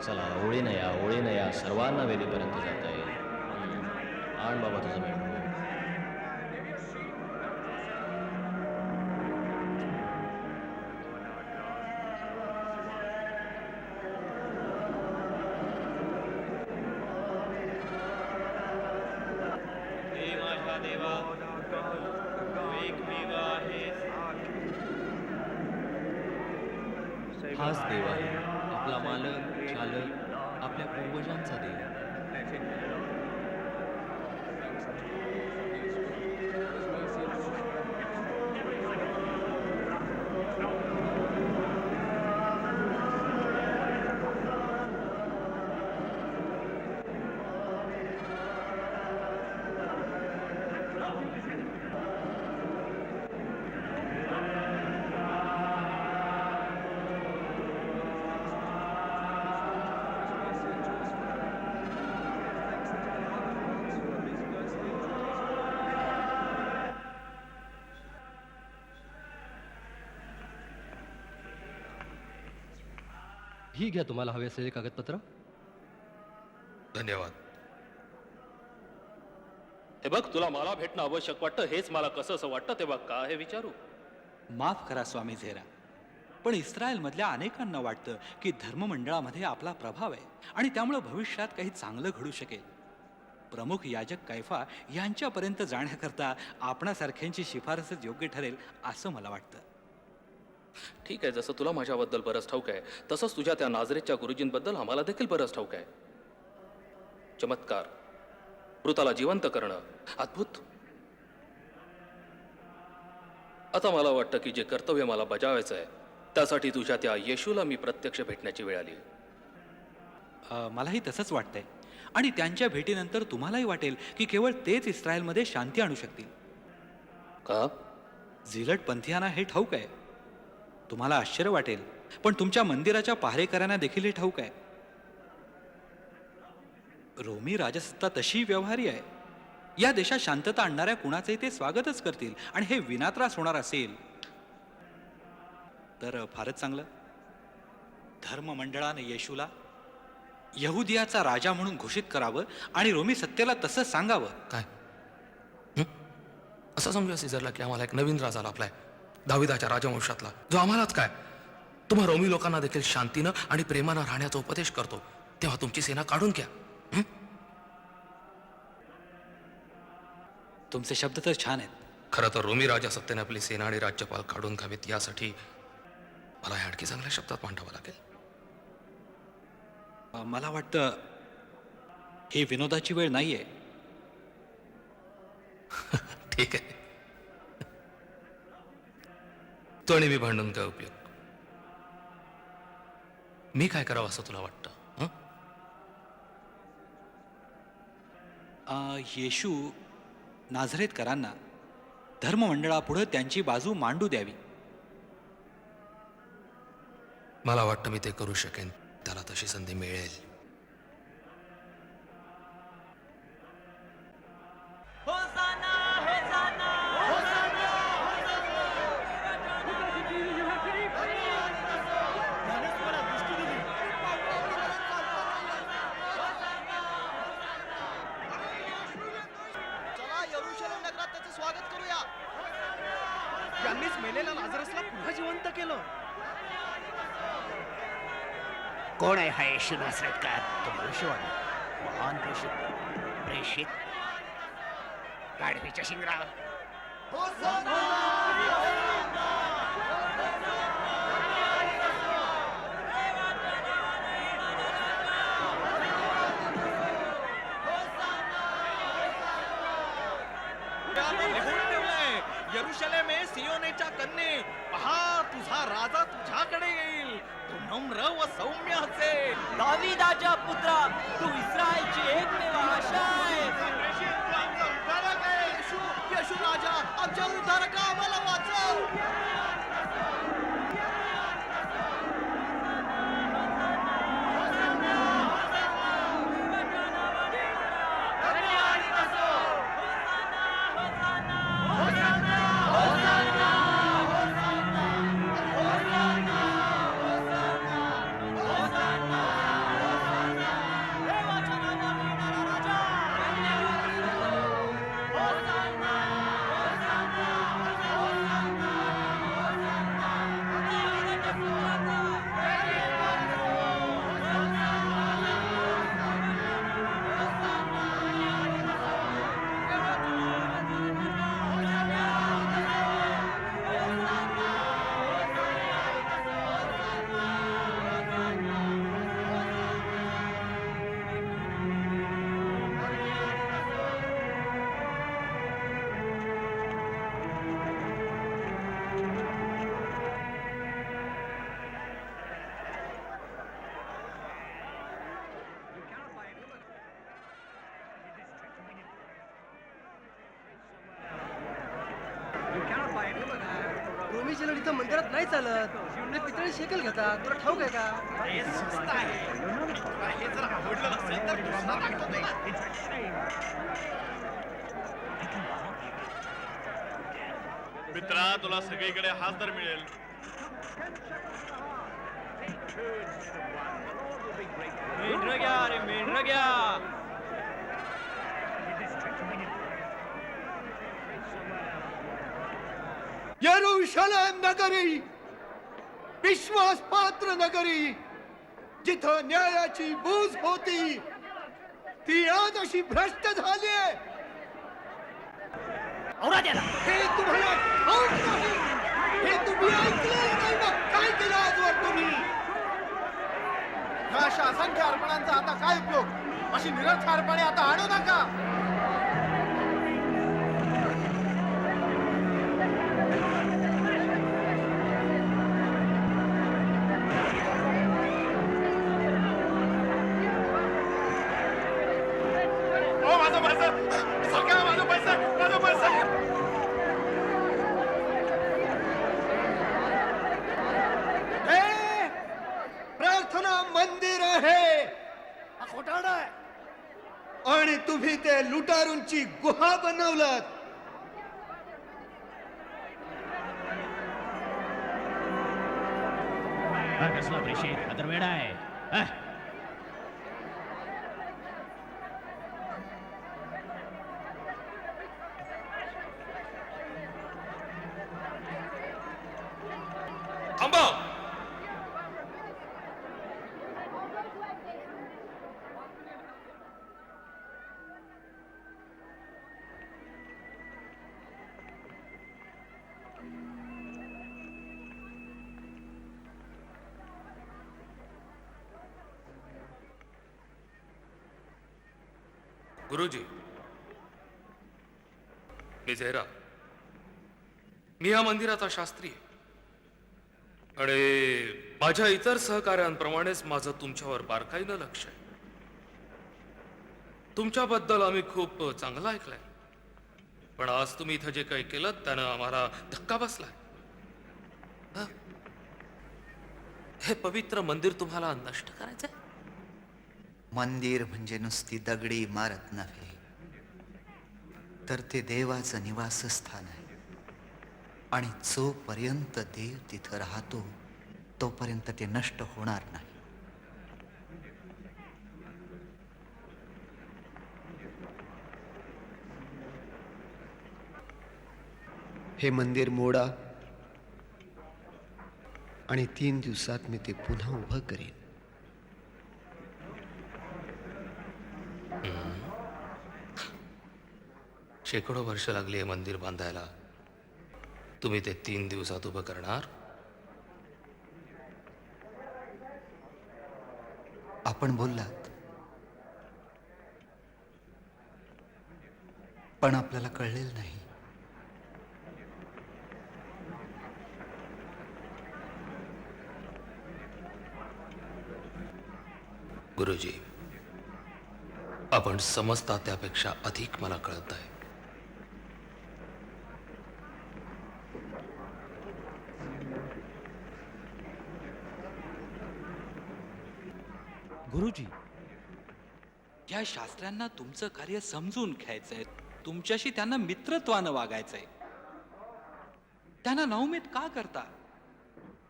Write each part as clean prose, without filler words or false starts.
चला ओळीनं या सर्वांना वेदीपर्यंत जाता येईल. आण बाबा तुझं मेंढू. देवा तू एकमेव आहेस. हाच देव आहे, आपला मालक, चालक, आपल्या पूर्वजांचा देव. ही घ्या तुम्हाला हवे असलेले कागदपत्र. धन्यवाद. हे बघ, तुला मला भेटणं आवश्यक वाटतं हेच मला कसं असं वाटतं तेव्हा का हे विचारू. माफ करा स्वामी झेरा, पण इस्रायलमधल्या अनेकांना वाटतं की धर्ममंडळामध्ये आपला प्रभाव आहे आणि त्यामुळे भविष्यात काही चांगलं घडू शकेल. प्रमुख याजक कैफा यांच्यापर्यंत जाण्याकरता आपणासारख्यांची शिफारसच योग्य ठरेल असं मला वाटतं. ठीक आहे, जसं तुला माझ्याबद्दल बरंच ठाऊक आहे तसंच तुझ्या त्या नाझरेतच्या गुरुजींबद्दल आम्हाला देखील बरंच ठाऊक आहे. चमत्कार, मृताला जिवंत करणं, अद्भुत. आता मला वाटतं की जे कर्तव्य मला बजावायचं आहे त्यासाठी तुझ्या त्या येशूला मी प्रत्यक्ष भेटण्याची वेळ आली. मलाही तसंच वाटतंय आणि त्यांच्या भेटीनंतर तुम्हालाही वाटेल की केवळ तेच इस्रायलमध्ये शांती आणू शकतील. का? झिलट पंथीयांना हे ठाऊक आहे. तुम्हाला आश्चर्य वाटेल, पण तुमच्या मंदिराच्या पहारेकऱ्यांना देखील हे ठाऊक आहे. रोमी राजसत्ता तशी व्यवहारी आहे. या देशात शांतता आणणाऱ्या कुणाचंही ते स्वागतच करतील आणि हे विनात्रास होणार असेल तर फारच चांगलं. धर्ममंडळाने येशूला यहुदियाचा राजा म्हणून घोषित करावं आणि रोमी सत्तेला तसं सांगावं. काय असं समजूया सीझरला की आम्हाला एक नवीन राजा लाभलाय, दाविदाच्या राजवंशातला, जो आम्हालाच काय तुम्हा रोमी लोकांना देखील शांतीनं आणि प्रेमानं राहण्याचा उपदेश करतो. तेव्हा तुमची सेना काढून घ्या. तुमचे शब्द तर छान आहेत. खरं तर रोमी राजसत्तेने आपली सेना आणि राज्यपाल काढून घ्यावेत यासाठी मला हे आणखी चांगल्या शब्दात मांडावं लागेल. मला वाटतं ही विनोदाची वेळ नाहीये. ठीक आहे, तो आणि मी भांडून काय उपयोग. मी काय करावं असं तुला वाटतं? येशू नाझरेतकरांना धर्ममंडळापुढे त्यांची बाजू मांडू द्यावी. मला वाटतं मी ते करू शकेन. त्याला तशी संधी मिळेल. त्यांनीच मेलेल्या लाजरसला पुन्हा जिवंत केलं. कोण आहे हा येशू नासरेतकर? तो भविष्यवाणी, महान प्रेषित गाढवीच्या शिंगरा. यरूशलेमे सियोनेच्या कन्ये, पहा तुझा राजा तुझ्याकडे येईल. तो नम्र व सौम्य असेल. दाविदाच्या पुत्रा, तू इस्रायलची एकमेव आशा आहे. येशू राजा, आमच्या उद्धारका आम्हाला वाचव. कमी चलन इथं मंदिरात नाही चालत. ते पितळी शेकल घेतात. तुला ठाऊक आहे का? हे सुस्त आहे. तुला हे जर आवडलं नसेल तर दुसरा मागतो तुला. मित्रा, तुला सगळीकडे हाच दर मिळेल. मेंढरं घ्या रे मेंढरं घ्या. येरुशलेम नगरी, विश्वासपात्र नगरी, जिथं न्यायाची बूज होती ती आज अशी भ्रष्ट झाली. औरा त्याला. हे तुम्हाला ठाऊक नाही. हे तुम्ही ऐकलेलं नाही. मग काय केलं आजवर तुम्ही? ह्या अशा असंख्य अर्पणांचा आता काय उपयोग? अशी निरर्थ अर्पणे आता आणू नका. माझा पैसा सगळ्या माझा पैसा माझा पैसा. हे प्रार्थना मंदिर आहे हा खोटारडा आहे. आणि तुम्ही ते लुटारूंची गुहा बनवलं. हा कसला प्रेषित हा तर वेडा आहे. हा? थांबा. गुरुजी, मी झेहरा. मी या मंदिराचा शास्त्री आहे. आणि माझ्या इतर सहकाऱ्यांप्रमाणेच माझं तुमच्यावर बारकाईनं लक्ष आहे. तुमच्याबद्दल आम्ही खूप चांगलं ऐकलंय, पण आज तुम्ही इथं जे काही केलं त्यानं आम्हाला धक्का बसलाय. हं? हे पवित्र मंदिर तुम्हाला नष्ट करायचंय? मंदिर म्हणजे नुसती दगडी इमारत नव्हे, तर ते देवाचं निवासस्थान आहे. आणि जोपर्यंत देव तिथं राहतो तोपर्यंत ते नष्ट होणार नाही. हे मंदिर मोडा आणि 3 दिवसात मी ते पुन्हा उभं करीन. शेकडो वर्ष लागली हे मंदिर बांधायला. तुम्ही ते 3 दिवसात उभं करणार? आपण बोललात, पण आपल्याला कळलेलं नाही. गुरुजी, आपण समजता त्यापेक्षा अधिक मला कळत आहे. गुरुजी, या शास्त्र्यांना तुमचं कार्य समजून घ्यायचंय. तुमच्याशी त्यांना मित्रत्वानं वागायचंय. त्यांना नवमीत का करता?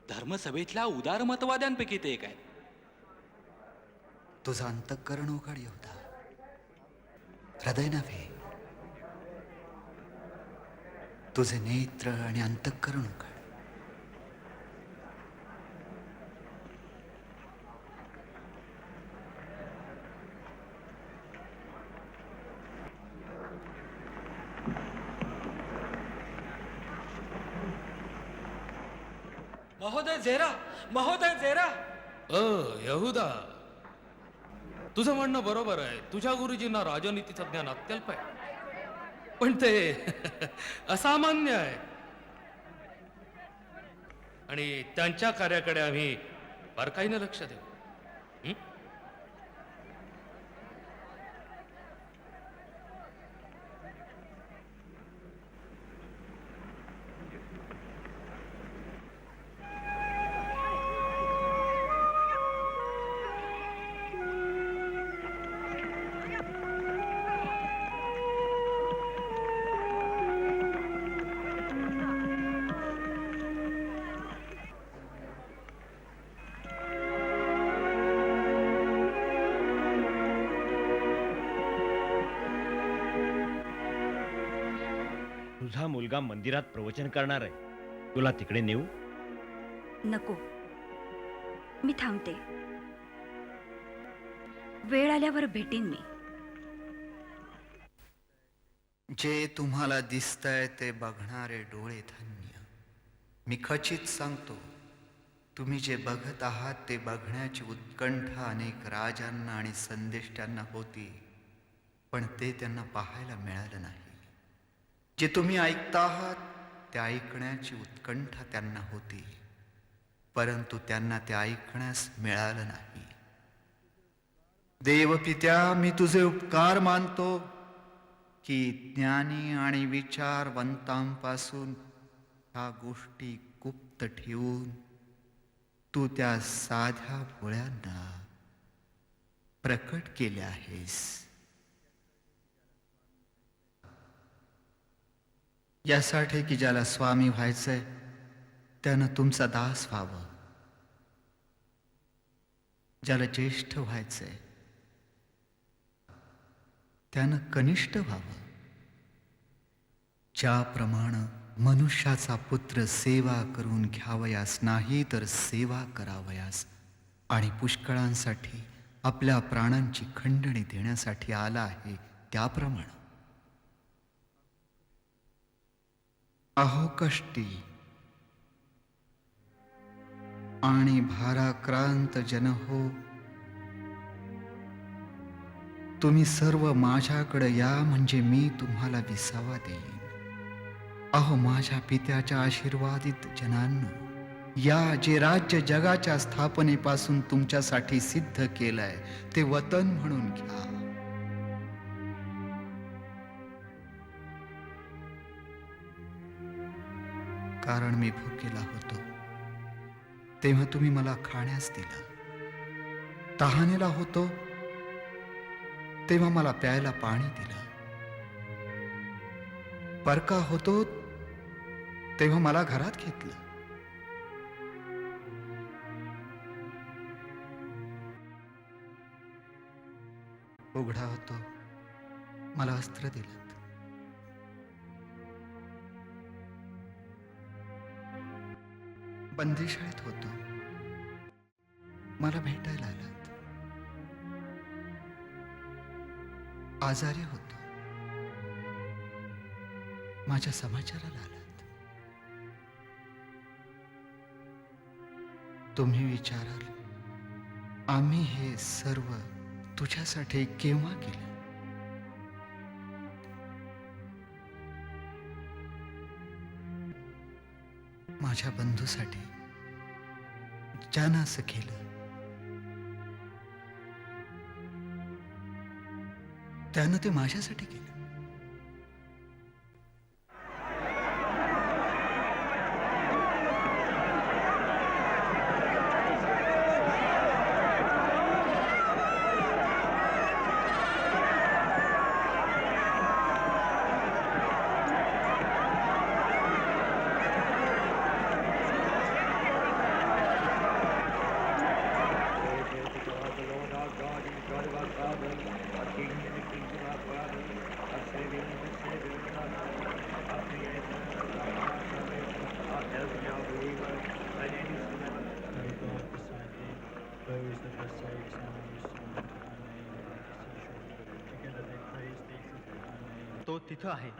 धर्मसभेतल्या उदारमतवाद्यांपैकी ते एक आहे. तुझं अंतःकरण उघड योद्धा, हृदय नव्हे. तुझे नेत्र आणि अंतःकरण उघड. महोदय झेरा, महोदय झेरा. यहुदा, तुझं म्हणणं बरोबर आहे. तुझ्या गुरुजींना राजनीतीचं ज्ञान अत्यल्प आहे, पण ते असामान्य आहे. आणि त्यांच्या कार्याकडे आम्ही बारकाईनं लक्ष देऊ. हं? तुझा मुलगा मंदिरात प्रवचन करणार आहे. तुला तिकडे नेऊ? नको, मी थांबते. वेळ आल्यावर भेटीन मी. जे तुम्हाला दिसतंय ते बघणारे डोळे धन्य. मी खचित सांगतो, तुम्ही जे बघत आहात ते बघण्याची उत्कंठा अनेक राजांना आणि संदेष्ट्यांना होती, पण ते त्यांना पाहायला मिळालं नाही. जे तुम्ही ऐकता आहात ते ऐकण्याची उत्कंठा त्यांना होती, परंतु त्यांना ते ऐकण्यास मिळालं नाही. देवपित्या, मी तुझे उपकार मानतो की ज्ञानी आणि विचारवंतांपासून ह्या गोष्टी गुप्त ठेवून तू त्या साध्या भोळ्यांना प्रकट केल्या आहेस. यासाठी की ज्याला स्वामी व्हायचंय त्यानं तुमचा दास व्हावं, ज्याला ज्येष्ठ व्हायचंय त्यानं कनिष्ठ व्हावं. ज्याप्रमाणे मनुष्याचा पुत्र सेवा करून घ्यावयास नाही तर सेवा करावयास आणि पुष्कळांसाठी आपल्या प्राणांची खंडणी देण्यासाठी आला आहे, त्याप्रमाणे अहो कष्टी आणि भाराक्रांत जन हो, तुम्ही सर्व माझ्याकडे या, म्हणजे मी तुम्हाला विसावा देईन. अहो माझ्या पित्याच्या आशीर्वादित जनांनो, या जे राज्य जगाच्या स्थापनेपासून तुमच्यासाठी सिद्ध केलंय ते वतन म्हणून घ्या. कारण मी भुकेला होतो तेव्हा तुम्ही मला खाण्यास दिलं, तहानेला होतो तेव्हा मला प्यायला पाणी दिलं, परका होतो तेव्हा मला घरात घेतलं. उघडा होतो, मला अस्त्र दिलं. बंदिशाळेत होतो, मला भेटायला आलात. आजारी होतो, माझ्या समाचाराला आलात. तुम्ही विचाराल, आम्ही हे सर्व तुझ्यासाठी केव्हा केलं? माझ्या बंधूसाठी, ज्यानं असं केलं त्यानं ते माझ्यासाठी केलं. तो तिथं आहे.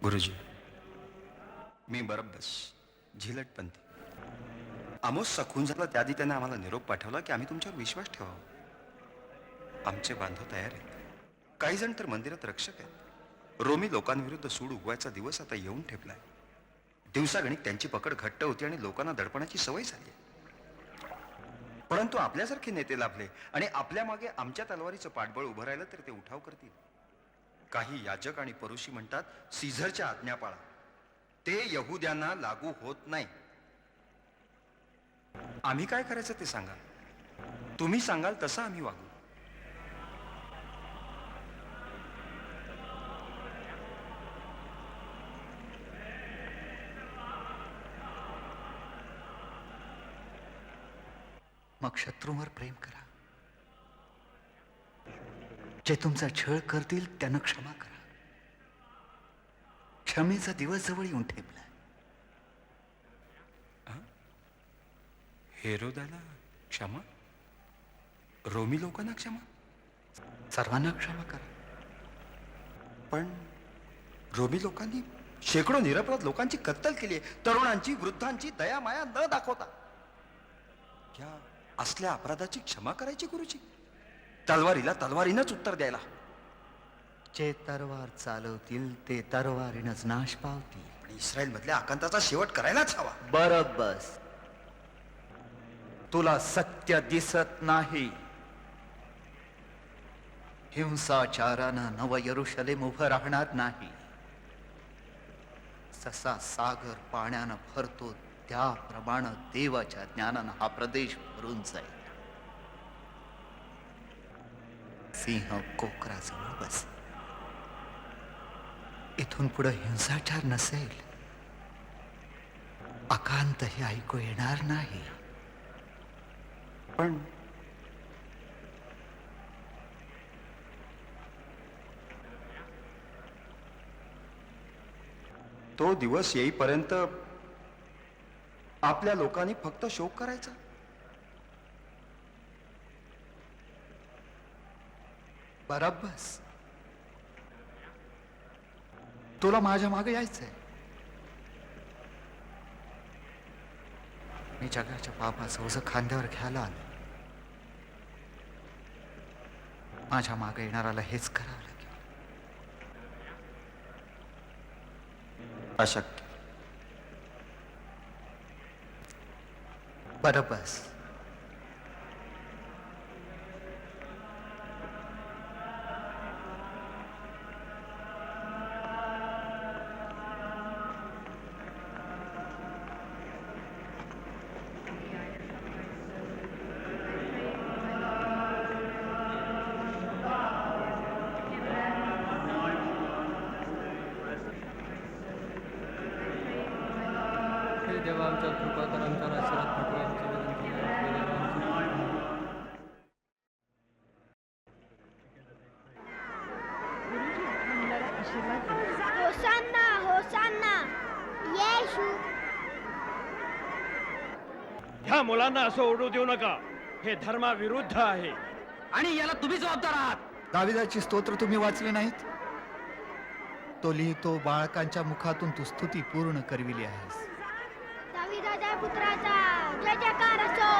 गुरुजी, मी बरब्बस झिलटपंथी. आमोसचा खून झाला त्याआधी त्याने आम्हाला निरोप पाठवला की आम्ही तुमच्यावर विश्वास ठेवावा. आमचे बांधव तयार आहेत, काही जण तर मंदिरात रक्षक आहेत. रोमी लोकांविरुद्ध सूड उगवायचा दिवस आता येऊन ठेपलाय. दिवसागणिक त्यांची पकड घट्ट होती आणि लोकांना दडपणाची सवय झाली. परंतु आपल्यासारखे नेते लाभले आणि आपल्या मागे आमच्या तलवारीचं पाठबळ उभं राहिलं तर ते उठाव करतील. काही याजक आणि परुषी म्हणतात सीझरच्या आज्ञा पाळा. ते यहुद्यांना लागू होत नाही. आम्ही काय करायचं ते सांगा. तुम्ही सांगाल तसं आम्ही वागू. मग शत्रूंवर प्रेम करा. जे तुमचा छळ करतील त्यांना क्षमा करा. क्षमेचा दिवस जवळ येऊन ठेपलाय. हेरोदाला क्षमा, रोमी लोकांना क्षमा, सर्वांना क्षमा करा. पण रोमी लोकांनी शेकडो निरपराध लोकांची कत्तल केली आहे. तरुणांची, वृद्धांची दया माया न दाखवता या असल्या अपराधाची क्षमा करायची गुरुजी? तलवारीला तलवारीनंच उत्तर द्यायला. जे तरवार चालवतील ते तरवारीनच नाश पावतील. पण इस्रायल मधल्या आकांताचा शेवट करायलाच हवा. बरोबर. तुला सत्य दिसत नाही. हिंसाचारानं नव यरुशलेम उभं राहणार नाही. जसा सागर पाण्यानं भरतो त्याप्रमाणे देवाच्या ज्ञानानं हा प्रदेश भरून जाईल. सिंह कोकराजवळ बस. इथून पुढे हिंसाचार नसेल. आकांत हे ऐकू येणार नाही. पण तो दिवस येईपर्यंत आपल्या लोकांनी फक्त शोक करायचा. बराबस. तुला माझ्या मागे यायचंय. मी जगाच्या पापाचं ओझं खांद्यावर घ्यायला आलो. माझ्या मागे येणाऱ्याला हेच करावं लागेल. अशक्य. बरोबस. देवा आमच्या कृपा कर. आमच्या राष्ट्रात पाठवा. आमची विनंती आहे. होसान्ना होसान्ना येशू. ह्या मुलांना असं ओढू देऊ नका. हे धर्माविरुद्ध आहे. आणि याला तुम्ही जबाबदार आहात. दाविदाची स्तोत्र तुम्ही वाचले नाहीत? तो लिहितो, बाळकांच्या मुखातून तू स्तुती पूर्ण करविली आहेस. दाविदाच्या पुत्राचा जय जयकार असो.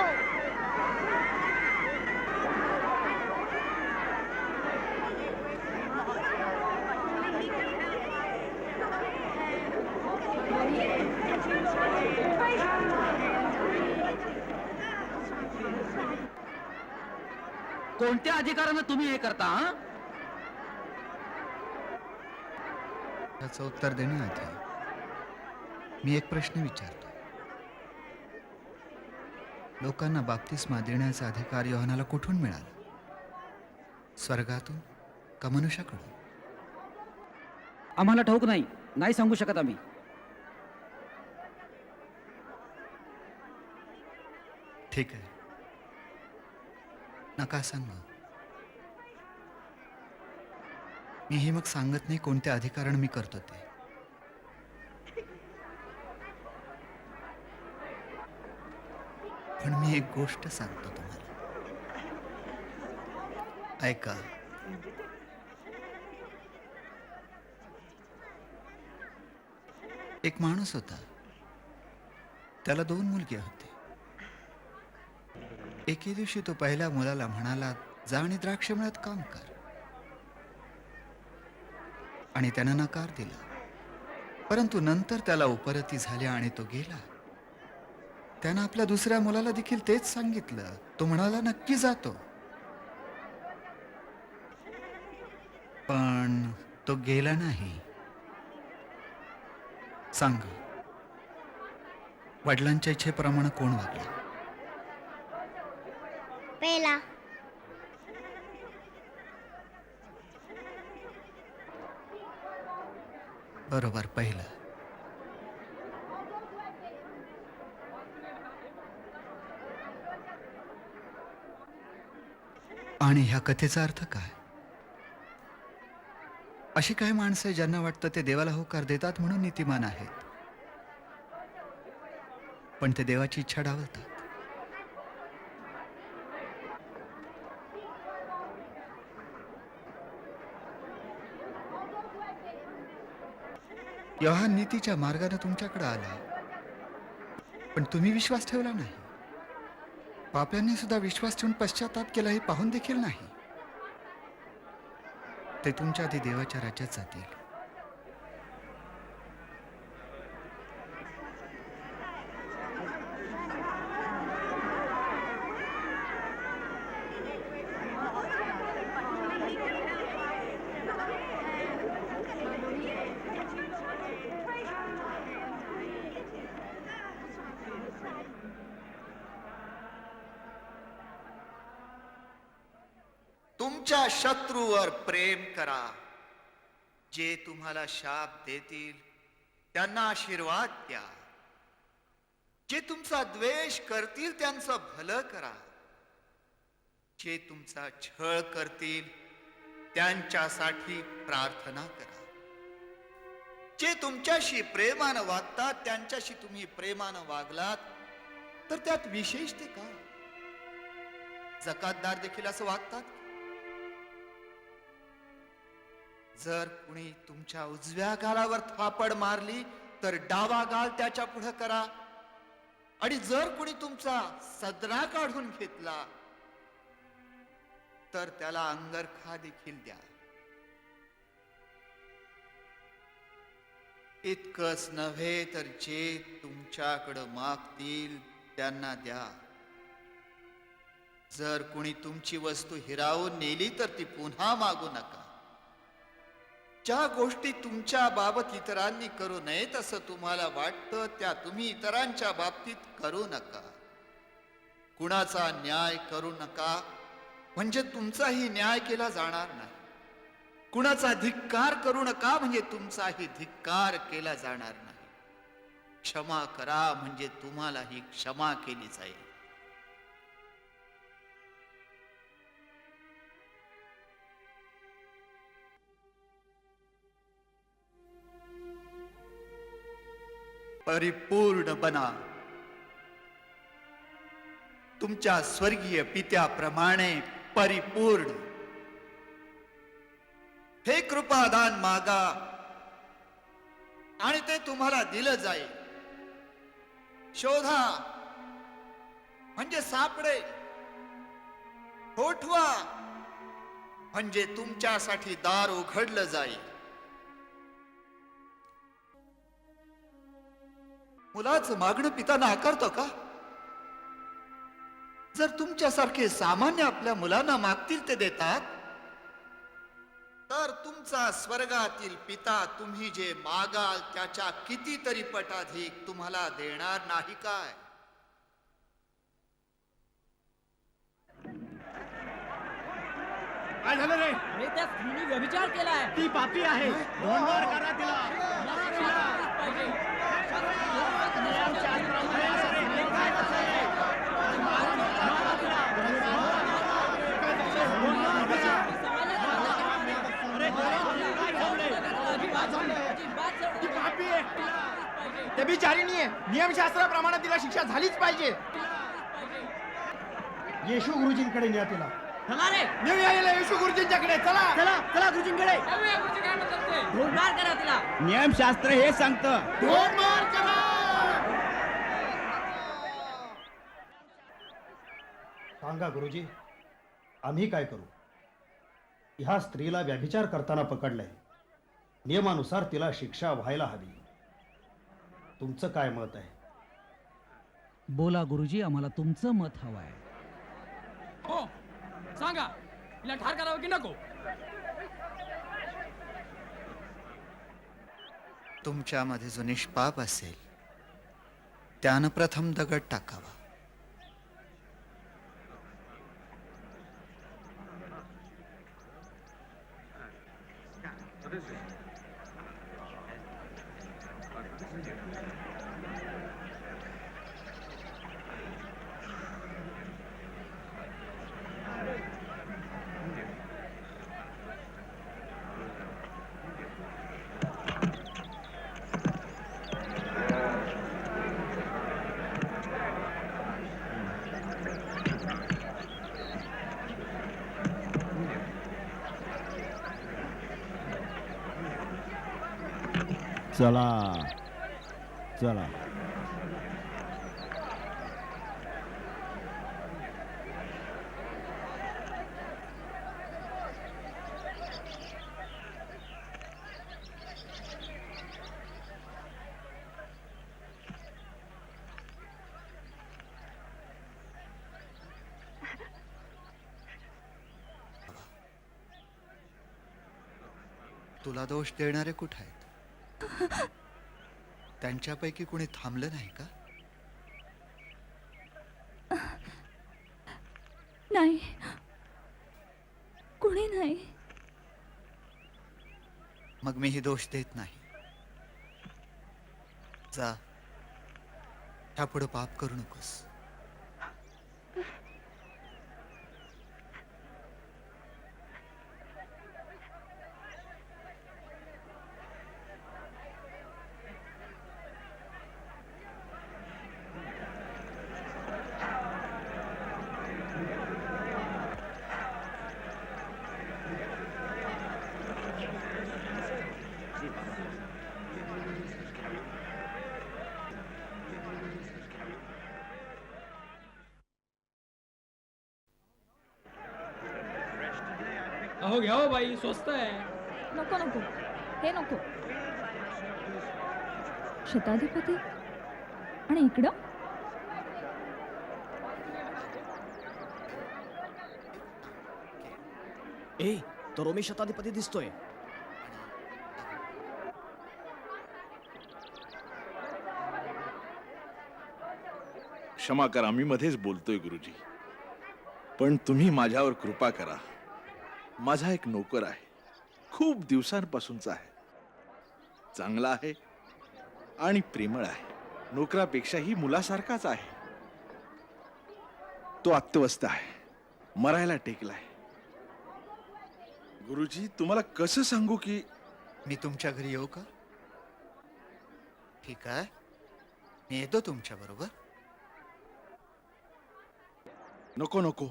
कोणत्या अधिकारानं तुम्ही हे करता? याचं उत्तर देण्याआधी मी एक प्रश्न विचारतो. लोकांना बाप्तिस्मा देण्याचा अधिकार योहानाला कुठून मिळाला? स्वर्गातून का मनुष्याकडून? आम्हाला ठाऊक नाही. नाही सांगू शकत आम्ही. ठीक आहे, नका सांगू. मीही मग सांगत नाही कोणत्या अधिकारानं मी करतो ते. पण मी एक गोष्ट सांगतो तुम्हाला, ऐका. एक माणूस होता, त्याला 2 मुलगे होते. एके दिवशी तो पहिल्या मुलाला म्हणाला, जा आणि द्राक्ष मळ्यात काम कर. आणि त्यानं नकार दिला. परंतु नंतर त्याला उपरती झाल्या आणि तो गेला. त्यानं आपल्या दुसऱ्या मुलाला देखील तेच सांगितलं. तो म्हणाला नक्की जातो. पण तो गेला नाही. सांग, वडिलांच्या इच्छेप्रमाणे कोण वागला? पेला. बरोबर, पहिलं. आणि ह्या कथेचा अर्थ काय? अशी काही माणसं ज्यांना वाटतं ते देवाला होकार देतात म्हणून नीतिमान आहेत, पण ते देवाची इच्छा डावलतात. योहान नीतीच्या मार्गाने तुमच्याकडे आला, पण तुम्ही विश्वास ठेवला नाही. पाप्यांनी सुद्धा विश्वास ठेवून पश्चाताप केला हे पाहून देखील नाही. ते तुमच्या आधी देवाच्या राज्यात जातील. तुमच्या शत्रूवर प्रेम करा. जे तुम्हाला शाप देतील त्यांना आशीर्वाद द्या. जे तुमचा द्वेष करतील त्यांचं भलं करा. जे तुमचा छळ करतील त्यांच्यासाठी प्रार्थना करा. जे तुमच्याशी प्रेमानं वागतात त्यांच्याशी तुम्ही प्रेमानं वागलात तर त्यात विशेष ते का? जकातदार देखील असं वागतात. जर कुणी तुमच्या उजव्या गालावर थापड मारली तर डावा गाल त्याच्या पुढे करा. आणि जर कुणी तुमचा सदरा काढून घेतला तर त्याला अंगरखा देखील द्या. इतकंच नव्हे तर जे तुमच्याकडं मागतील त्यांना द्या. जर कुणी तुमची वस्तू हिरावून नेली तर ती पुन्हा मागू नका. ज्या गोष्टी तुमच्या बाबत इतरांनी करू नयेत असं तुम्हाला वाटतं त्या तुम्ही इतरांच्या बाबतीत करू नका. कुणाचा न्याय करू नका म्हणजे तुमचाही न्याय केला जाणार नाही. कुणाचा धिक्कार करू नका म्हणजे तुमचाही धिक्कार केला जाणार नाही. क्षमा करा म्हणजे तुम्हालाही क्षमा केली जाईल. परिपूर्ण बना. तुमच्या स्वर्गीय पित्याप्रमाणे परिपूर्ण. हे कृपादान मागा आणि ते तुम्हाला दिलं जाईल. शोधा म्हणजे सापडेल. ठोठवा म्हणजे तुमच्यासाठी दार उघडलं जाईल. मुलाचं मागणं पिता नाकारतो का? जर तुमच्यासारखे सामान्य आपल्या मुलांना मागतील ते देतात तर तुमचा स्वर्गातील पिता तुम्ही जे मागाल त्याच्या कितीतरी पटाधिक तुम्हाला देणार नाही काय? काय झालं रे? अरे त्या स्त्रीने व्यभिचार केलाय. ती पापी आहे. दोन वार करा तिला. ते बिचारीनी आहे. नियमशास्त्राप्रमाणे तिला शिक्षा झालीच पाहिजे. येशू गुरुजींकडे न्या तिला. नेऊया याला येशू गुरुजींच्याकडे. चला चला चला गुरुजींकडे. ढोलमार करा तिला. नियमशास्त्र हे सांगतं. ढोलमार करा. सांगा गुरुजी, आम्ही काय करू? ह्या स्त्रीला व्यभिचार करताना पकडलंय. नियमानुसार तिला शिक्षा व्हायला हवी. तुमचं काय मत आहे? बोला गुरुजी, आम्हाला तुमचं मत हवं आहे. हो सांगा, हिला ठार करावं की नको? तुमच्यामध्ये जो निष्पाप असेल त्यानं प्रथम दगड टाकावा. चला चला. तुला दोष देणारे कुठे आहेत? त्यांच्यापैकी कोणी थांबलं नाही का? नाही, कुणी नाही. मग मीही दोष देत नाही. जा, ह्यापुढे पाप करू नकोस. अहो घ्या हो बाई, स्वस्त आहे. नको नको, हे नको. शताधिपती आणि इकडं तो रोमी शताधिपती दिसतोय. क्षमा करा, मी मध्येच बोलतोय गुरुजी, पण तुम्ही माझ्यावर कृपा करा. माझा एक नोकर आहे, खूप दिवसांपासूनचा आहे. चांगला आहे आणि प्रेमळ आहे. नोकरापेक्षाही मुलासारखाच आहे. तो अत्यवस्थ आहे, मरायला टेकलाय. गुरुजी, तुम्हाला कसं सांगू की मी तुमच्या घरी येऊ का? ठीक आहे, मी येतो तुमच्या बरोबर. नको नको,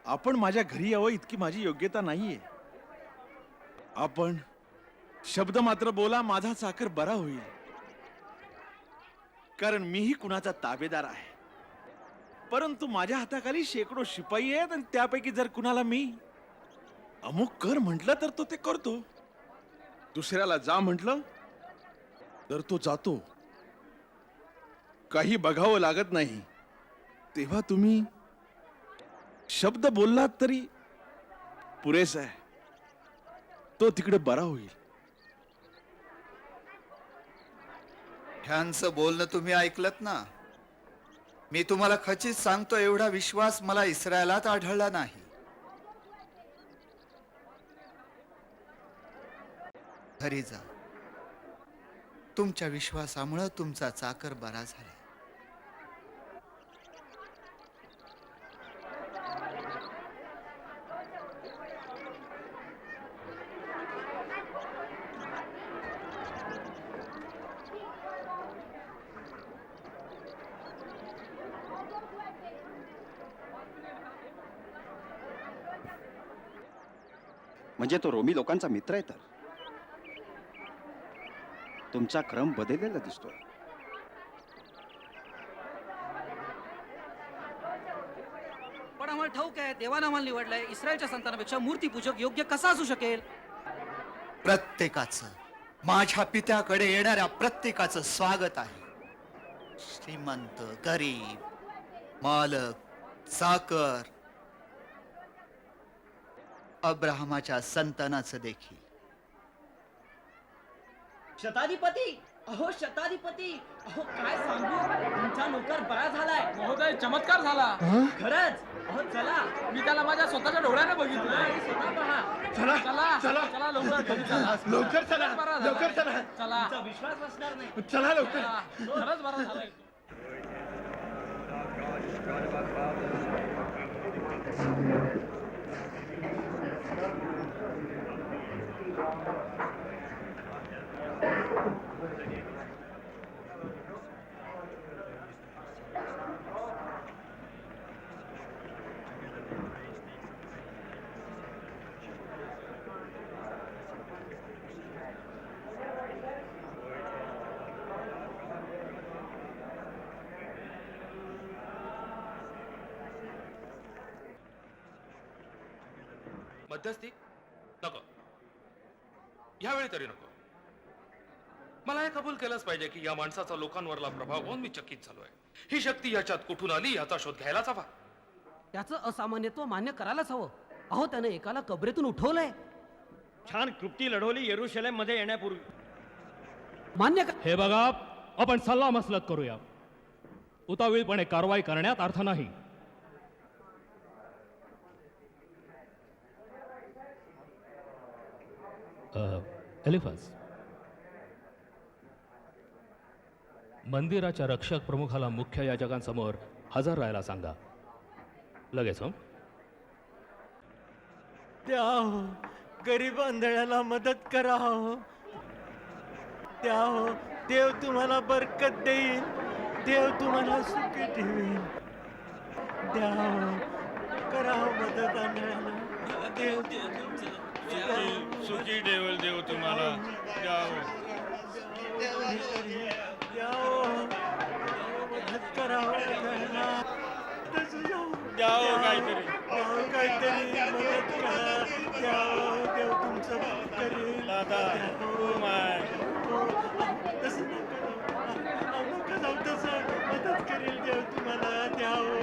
आपण माझ्या घरी यावं इतकी माझी योग्यता नाहीये. आपण शब्द मात्र बोला, माझा चाकर बरा होईल. कारण मीही कुणाचा ताबेदार आहे. परंतु माझ्या हाताखाली शेकडो शिपाई आहेत आणि त्यापैकी जर कुणाला मी अमुक कर म्हटलं तर तो ते करतो. दुसऱ्याला जा म्हटलं तर तो जातो. काही बघावं लागत नाही. तेव्हा तुम्ही शब्द बोललात तरी पुरेस आहे. तो तिकडे बरा होईल. ह्यांचं बोलणं तुम्ही ऐकलत ना? मी तुम्हाला खचित सांगतो, एवढा विश्वास मला इस्रायलात आढळला नाही. घरी जा. तुमच्या विश्वासामुळे तुमचा चाकर बरा झाला. म्हणजे तो रोमी लोकांचा मित्र आहे. तर तुमचा क्रम बदललेला दिसतोय. पण आम्हाला ठाऊक आहे, देवानं आम्हाला निवडलंय. इस्रायलच्या संतानापेक्षा मूर्तीपूजक योग्य कसा असू शकेल? प्रत्येकाचं माझ्या पित्याकडे येणाऱ्या प्रत्येकाचं स्वागत आहे. श्रीमंत, गरीब, मालक, चाकर, अब्राहमाच्या संतानाचं देखील. शताधिपती, अहो शताधिपती, अहो काय सांगू, तुमचा नोकर बरा झालाय. महोदय, चमत्कार झाला. खरंच, अहो चला. मी त्याला माझ्या स्वतःच्या डोळ्याने बघितलं. स्वतः पहा. चला चला चला चला लवकर घरी चला. लवकर चला, बरा झाला. लवकर चला. चला तुमचा विश्वास बसणार नाही. चला लवकर. खरंच बरा झालाय. मध्यस्थी नको, यावेळी तरी नको. मला हे कबूल केलंच पाहिजे की या माणसाचा लोकांवरला प्रभाव पाहून मी चकित झालोय. ही शक्ती याच्यात कुठून आली याचा शोध घ्यायलाच हवा. त्याचं असामान्यत्व मान्य करायलाच हवं. अहो त्याने एकाला कबरेतून उठवलंय. छान कृती लढवली येरुशलेम मध्ये येण्यापूर्वी. मान्य हे बघा, आपण सल्ला मसलत करूया. उतावीळपणे कारवाई करण्यात अर्थ नाही. एलिफस, मंदिराच्या रक्षक प्रमुखाला मुख्य याजकांसमोर हजर राहायला सांगा. लगेच. त्या गरीब आंधळ्याला मदत करा. त्या देव तुम्हाला बरकत देईल. देव तुम्हाला सुखी ठेवेल. द्या करा मदत आंधळ्याला. देव सुखी ठेवेल देव तुम्हाला. मदत करा काहीतरी मदत करा. देव तुमचं करेल. तसं नका जाऊ. तसं मदत करेल देव तुम्हाला. द्यावं.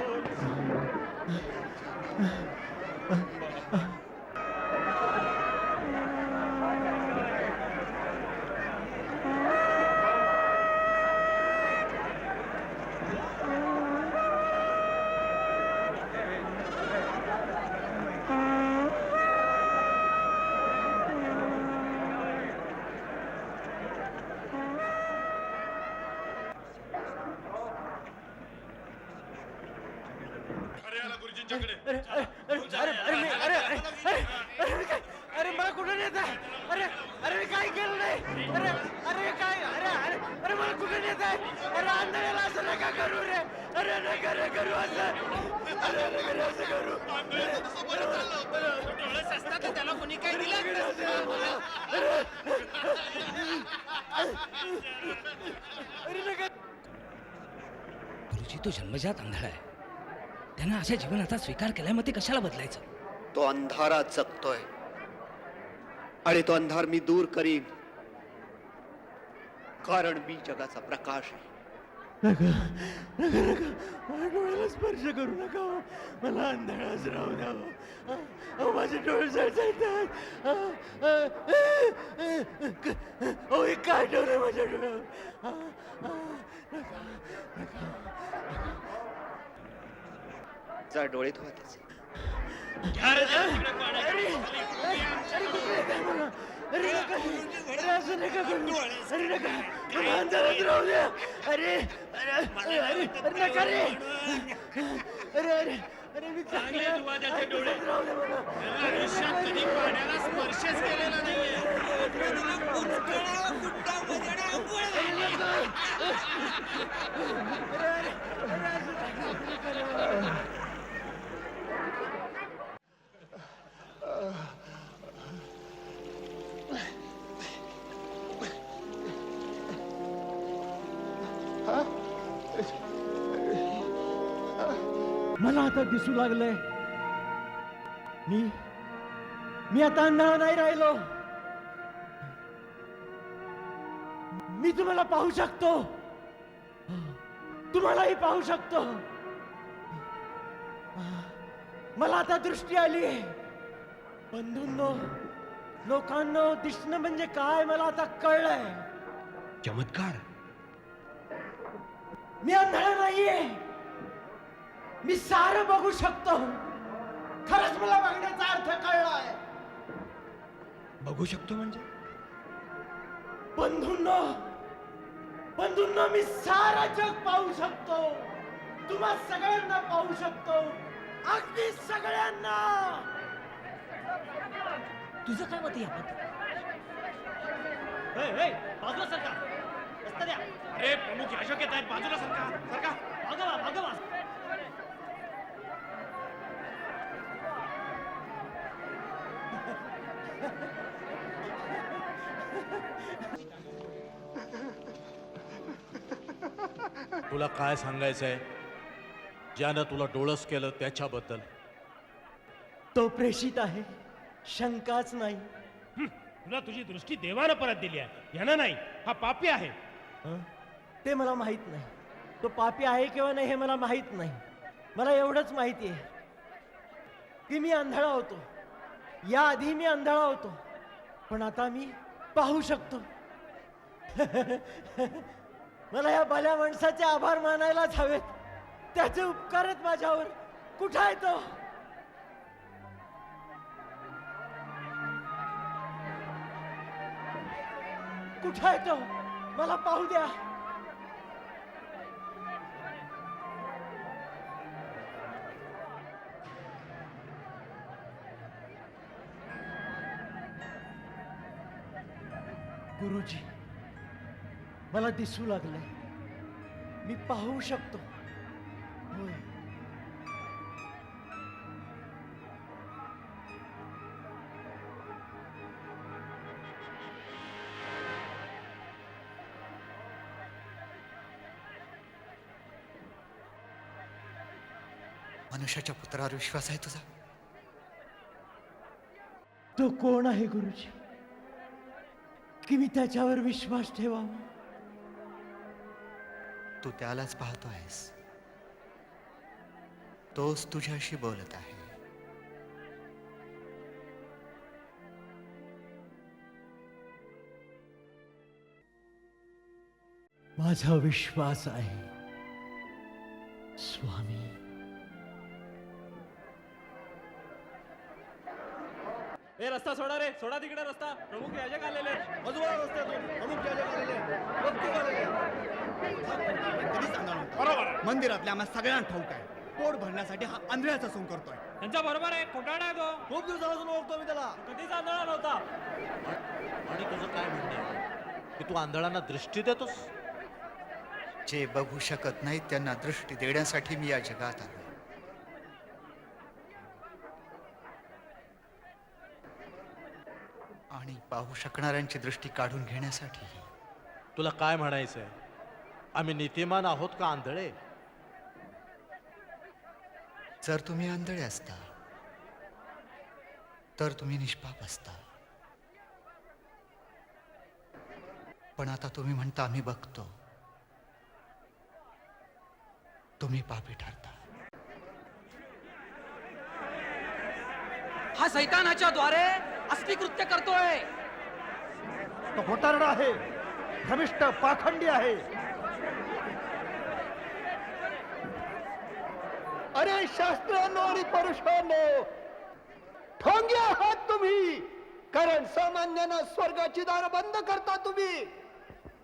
अरे मला कुठे नेत आहे? अरे काय केलं नाही? अरे काय? अरे मला कुठे नेत आहे? अरे आंधळ्याला असं नका करू रे. अरे नका रे करू असं. अरे असं करू. त्याला कोणी काय दिलं? गुरुजी, तो जन्मजात आंधळा आहे. त्यानं अशा जीवनाचा स्वीकार केलाय, मग ते कशाला बदलायचं? तो अंधारात जगतोय आणि तो अंधार मी दूर करीन, कारण मी जगाचा प्रकाश आहे. नका नका नका, माझ्या डोळ्याला स्पर्श करू नका. मला अंधळाच राहू द्यावं. माझे डोळे जळजळतात. हे काय ठेवलंय माझ्या डोळ्यावर? जा डोळे धुवा त्याचे. अरे असं नका करू. अरे नका, मला अंधारात राहू द्या. अरे नका रे. अरे मी चांगले राहू द्या मला. आयुष्यात कधी पाण्याला स्पर्शच केलेला नाहीये. मला आता दिसू लागलंय मी आता अंधारा नाही राहिलो. मी तुम्हाला पाहू शकतो, तुम्हालाही पाहू शकतो. मला आता दृष्टी आली आहे. बंधूंनो, लोकांनो, दिसणं म्हणजे काय मला आता कळलंय. चमत्कार. मी अंधळा नाहीये, मी सारं बघू शकतो. खरंच मला बघण्याचा अर्थ कळलाय. बघू शकतो म्हणजे? बंधूंनो, बंधूंनो, मी सारा जग पाहू शकतो. तुम्हा सगळ्यांना पाहू शकतो, अगदी सगळ्यांना. तुझं काय मत याबद्दल? बाजूला सरका, रस्ता द्या. अरे प्रमुख याजक येत आहेत, बाजूला सरका, सरका. भागवा, भागवा. तुला काय सांगायचंय ज्यानं तुला डोळस केलं त्याच्याबद्दल? तो प्रेषित आहे, शंकाच नाही. तुला तुझी दृष्टी देवानं परत दिली आहे, यानं नाही. हा पापी आहे. ते मला माहित नाही. तो पापी आहे किंवा नाही हे मला माहित नाही. मला एवढंच माहिती आहे की मी आंधळा होतो. याआधी मी आंधळा होतो, पण आता मी पाहू शकतो. मला या भल्या माणसाचे आभार मानायलाच हवेत. त्याचे उपकार आहेत माझ्यावर. कुठं आहे तो? कुठं आहे तो? मला पाहू द्या. गुरुजी, मला दिसू लागले. मी पाहू शकतो. होय. मनुष्याच्या पुत्रावर विश्वास आहे तुझा? तो कोण आहे गुरुजी की मी त्याच्यावर विश्वास ठेवावा? तू त्यालाच पाहतो आहेस. तोच तुझ्याशी बोलत आहे. माझा विश्वास आहे स्वामी. ए रस्ता सोडा रे, सोडा तिकडे रस्ता. प्रमुख याजक आलेले आहेत. बाजूला रस्त्यातून प्रमुख याजक आलेले आहेत. प्रत्येक आलेले आहेत. कधीच आंधळा नव्हता. बरोबर. मंदिरातल्या आम्हाला सगळ्यांना ठाऊक आहे. पोट भरण्यासाठी हा आंधळ्याचा सोंग करतोय. त्यांच्या बरोबर आहे, खोटारडा आहे तो. खूप दिवसापासून ओळखतो मी त्याला. कधीच आंधळा नव्हता. आणि तुझं काय म्हणणं आहे की तू आंधळांना दृष्टी देतोस? जे बघू शकत नाहीत त्यांना दृष्टी देण्यासाठी मी या जगात आलो. आणि पाहू शकणाऱ्यांची दृष्टी काढून घेण्यासाठी. तुला काय म्हणायचंय? आम्ही नीतिमान आहोत का आंधळे? जर तुम्ही आंधळे असता तर तुम्ही निष्पाप असता. पण आता तुम्ही म्हणता आम्ही बघतो. तुम्ही पापी ठरता. हा सैतानाच्या द्वारे असली कृत्य करतोय. तो खोटारडा आहे, भ्रमिष्ट, पाखंडी आहे. अरे शास्त्रांनो आणि परुषांनो, ठोंगे आहात तुम्ही. कारण सामान्यांना स्वर्गाची दार बंद करता तुम्ही.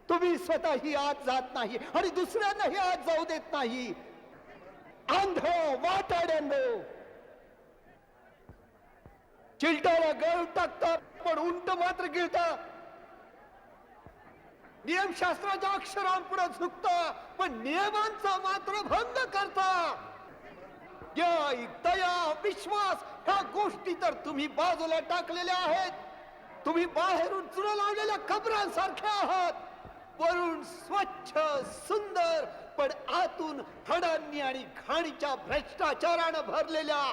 तुम्ही स्वतःही आत जात नाही आणि दुसऱ्यांनाही आत जाऊ देत नाही. आंध वाटाड्यांनो, चिलटाला गळून टाकता पण उंट मात्र गिळता. नियमशास्त्राच्या अक्षरांपुढे झुकता पण नियमांचा मात्र भंग करता. दया, विश्वास ह्या गोष्टी तर तुम्ही बाजूला टाकलेल्या आहेत. तुम्ही बाहेरून चुरा लावलेल्या खबरांसारख्या आहात. वरून स्वच्छ सुंदर पण आतून हडांनी आणि घाणीच्या भ्रष्टाचारानं भरलेल्या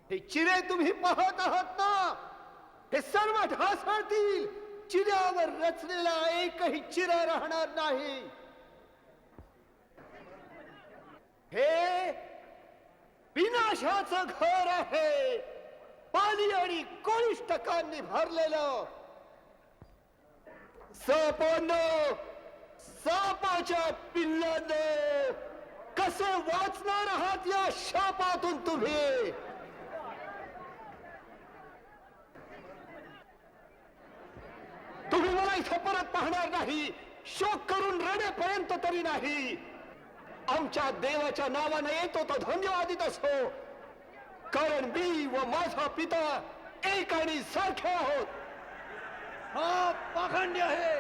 हे चिरे तुम्ही पाहत आहात ना. हे सर्व ढासळतील चिऱ्यावर रचलेला एकही चिरा राहणार नाही. हे विनाशाचं घर आहे, पाली आणि कोळिष्टकांनी भरलेलं. सापांनो, सापाच्या पिल्लांनो, कसे वाचणार आहात या शापातून तुम्ही? तुम्ही मला इथं परत पाहणार नाही, शोक करून रडेपर्यंत तरी नाही. आमच्या देवाच्या नावाने येतो तो धन्यवादित असो, कारण मी व माझा पिता एक आणि सारखे आहोत. हा पाखंडी आहे,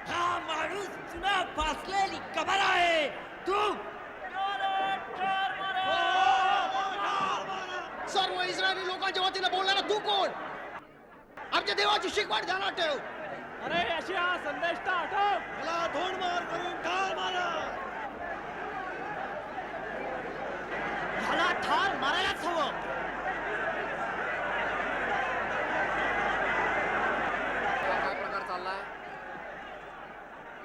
हा माणूस जुना फासलेली कबर आहे. तू सर्व इस्रायली लोकांच्या वतीनं बोलणारा तू कोण? आमच्या देवाची शिकवण ध्यानात ठेव. अरे अशी हा संदेश तर आठव. मला धोंड मार करून ठार मारा. ह्याला ठार मारायलाच हवं. काय प्रकार चाललाय?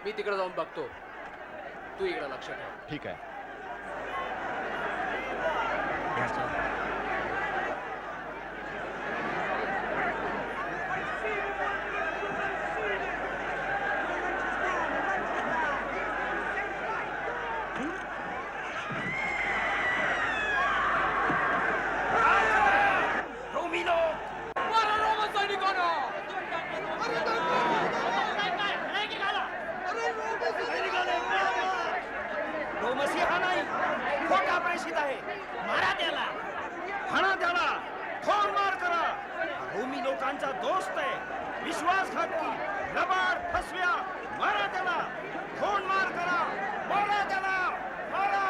मी तिकडे जाऊन बघतो, तू इकडे लक्ष ठेव. ठीक आहे. रोमसी हा नाही, खोटा प्रेषित आहे. मारा त्याला, हाणा त्याला, ठोर मार करा. रोमी लोकांचा दोस्त आहे, विश्वासघातकी, लबाड, फसव्या. मारा त्याला, ठोर मार करा. मारा त्याला, मारा.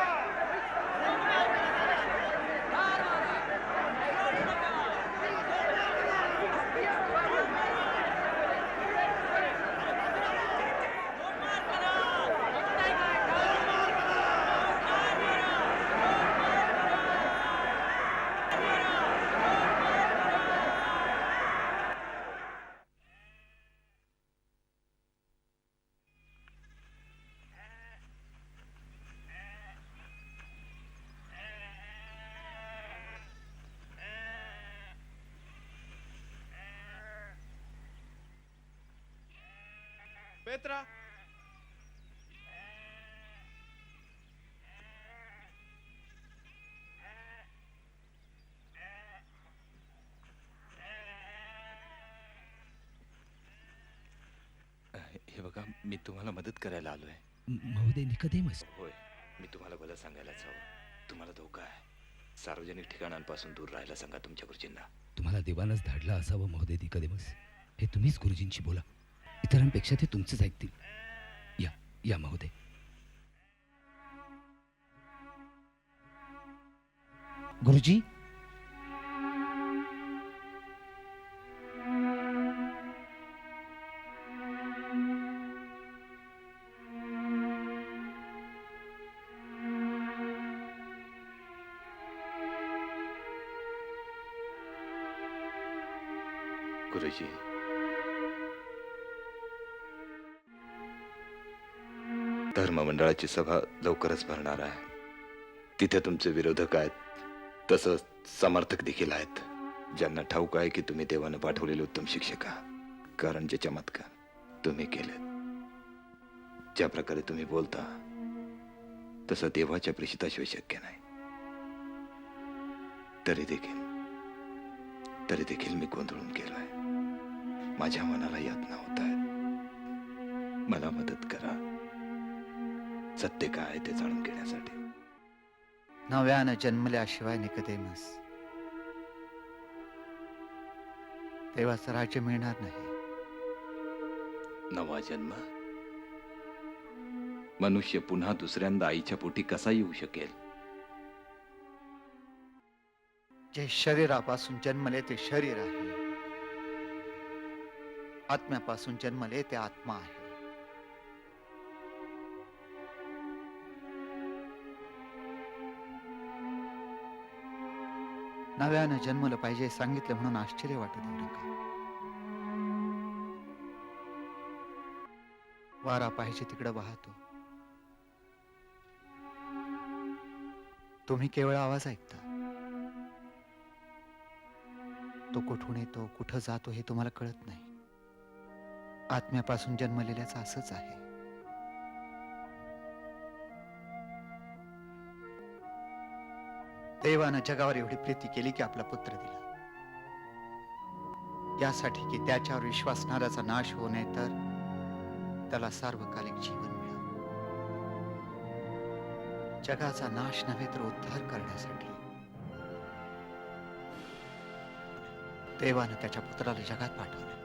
पेत्रा, हे बघा, मी तुम्हाला मदत करायला आलोय. महोदय निकोदेमस. होय, मी तुम्हाला भलं सांगायलाच हवं. तुम्हाला धोका आहे. सार्वजनिक ठिकाणांपासून दूर राहायला सांगा तुमच्या गुरुजींना. तुम्हाला देवानच धाडला असावं महोदय निकोदेमस. हे तुम्हीच गुरुजींशी बोला, इतरांपेक्षा ते तुमचंच ऐकतील. या या महोदय. गुरुजी, गुरुजी, धर्ममंडळाची सभा लवकरच भरणार आहे. तिथे तुमचे विरोधक आहेत, तसंच समर्थक देखील आहेत, ज्यांना ठाऊक आहे की तुम्ही देवानं पाठवलेले उत्तम शिक्षक आहात. कारण जे चमत्कार तुम्ही केले, ज्या प्रकारे तुम्ही बोलता, तसं देवाच्या प्रेषिताशिवाय शक्य नाही. तरी देखील मी गोंधळून गेलोय. माझ्या मनाला यातना होत आहेत. मला मदत करा, सत्य काय आहे ते जाणून घेण्यासाठी. नव्यानं जन्मल्याशिवाय निकोदेमस देवाचं राज्य मिळणार नाही. नवा जन्म? मनुष्य पुन्हा दुसऱ्यांदा आईच्या पोटी कसा येऊ शकेल? जे शरीरापासून जन्मले ते शरीर आहे, आत्म्यापासून जन्मले ते आत्मा आहे. नव्यानं जन्मलं पाहिजे सांगितलं म्हणून आश्चर्य वाटत येऊ नका. वारा पाहिजे तिकडं वाहतो. तुम्ही केवळ आवाज ऐकता. तो कुठून येतो, कुठं जातो हे तुम्हाला कळत नाही. आत्म्यापासून जन्मलेल्याचं असंच आहे. देवानं जगावर एवढी प्रीती केली की आपला पुत्र दिला, यासाठी की त्याच्यावर विश्वासणाऱ्याचा नाश होऊ नये, तर त्याला सार्वकालिक जीवन मिळावं. जगाचा नाश नव्हे तर उद्धार करण्यासाठी देवानं त्याच्या पुत्राला जगात पाठवलं.